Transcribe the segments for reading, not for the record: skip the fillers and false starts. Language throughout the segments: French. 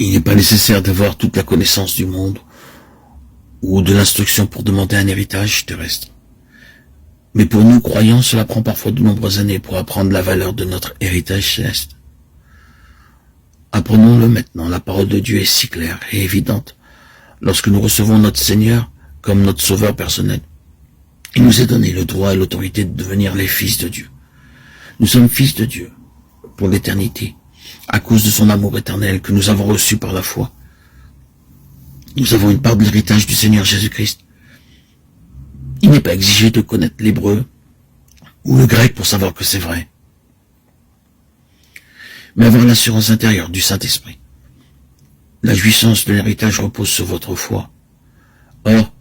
Il n'est pas nécessaire d'avoir toute la connaissance du monde ou de l'instruction pour demander un héritage terrestre. Mais pour nous, croyants, cela prend parfois de nombreuses années pour apprendre la valeur de notre héritage céleste. Apprenons-le maintenant, la parole de Dieu est si claire et évidente. Lorsque nous recevons notre Seigneur comme notre Sauveur personnel, il nous est donné le droit et l'autorité de devenir les fils de Dieu. Nous sommes fils de Dieu pour l'éternité, à cause de son amour éternel que nous avons reçu par la foi. Nous avons une part de l'héritage du Seigneur Jésus-Christ. Il n'est pas exigé de connaître l'hébreu ou le grec pour savoir que c'est vrai, mais avoir l'assurance intérieure du Saint-Esprit. La jouissance de l'héritage repose sur votre foi. Or,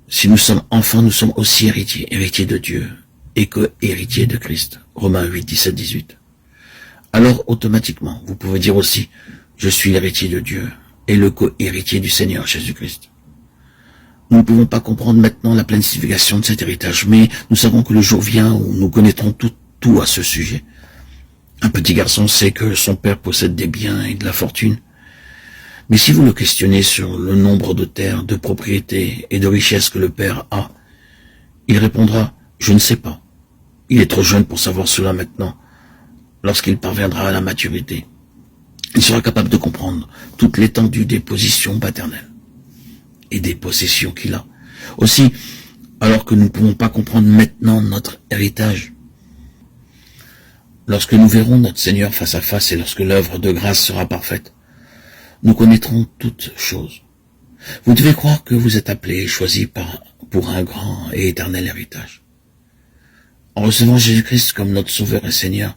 si nous sommes enfants, nous sommes aussi héritiers de Dieu et co-héritiers de Christ. Romains 8, 17, 18. Alors, automatiquement, vous pouvez dire aussi, je suis l'héritier de Dieu et le co-héritier du Seigneur Jésus-Christ. Nous ne pouvons pas comprendre maintenant la pleine signification de cet héritage, mais nous savons que le jour vient où nous connaîtrons tout à ce sujet. Un petit garçon sait que son père possède des biens et de la fortune. Mais si vous le questionnez sur le nombre de terres, de propriétés et de richesses que le père a, il répondra « Je ne sais pas. Il est trop jeune pour savoir cela maintenant. Lorsqu'il parviendra à la maturité, il sera capable de comprendre toute l'étendue des positions paternelles et des possessions qu'il a. Aussi, alors que nous ne pouvons pas comprendre maintenant notre héritage, lorsque nous verrons notre Seigneur face à face et lorsque l'œuvre de grâce sera parfaite, nous connaîtrons toutes choses. Vous devez croire que vous êtes appelés et choisis pour un grand et éternel héritage. En recevant Jésus-Christ comme notre Sauveur et Seigneur,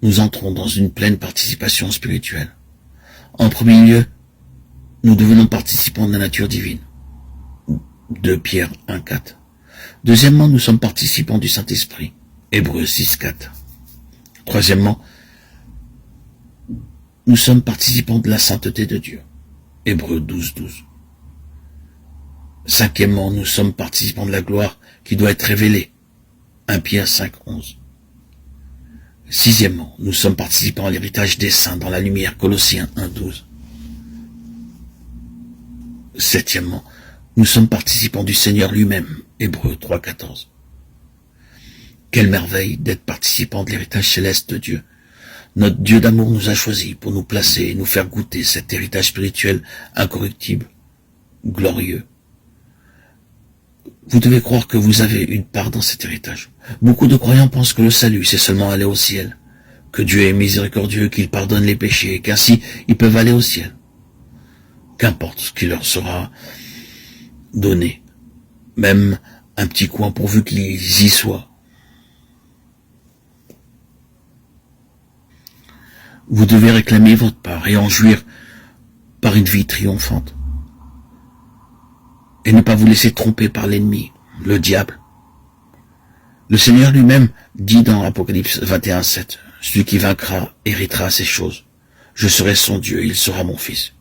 nous entrons dans une pleine participation spirituelle. En premier lieu, nous devenons participants de la nature divine. 2 Pierre 1, 4. Deuxièmement, nous sommes participants du Saint-Esprit. Hébreux 6, 4. Troisièmement, nous sommes participants de la sainteté de Dieu. Hébreux 12, 12. Cinquièmement, nous sommes participants de la gloire qui doit être révélée. 1 Pierre 5, 11. Sixièmement, nous sommes participants à l'héritage des saints dans la lumière. Colossiens 1, 12. Septièmement, nous sommes participants du Seigneur lui-même. Hébreux 3, 14. Quelle merveille d'être participants de l'héritage céleste de Dieu. Notre Dieu d'amour nous a choisis pour nous placer et nous faire goûter cet héritage spirituel incorruptible, glorieux. Vous devez croire que vous avez une part dans cet héritage. Beaucoup de croyants pensent que le salut, c'est seulement aller au ciel, que Dieu est miséricordieux, qu'il pardonne les péchés, et qu'ainsi ils peuvent aller au ciel. Qu'importe ce qui leur sera donné, même un petit coin pourvu qu'ils y soient. Vous devez réclamer votre part et en jouir par une vie triomphante. Et ne pas vous laisser tromper par l'ennemi, le diable. Le Seigneur lui-même dit dans Apocalypse 21, 7, celui qui vaincra héritera ces choses. Je serai son Dieu, il sera mon fils.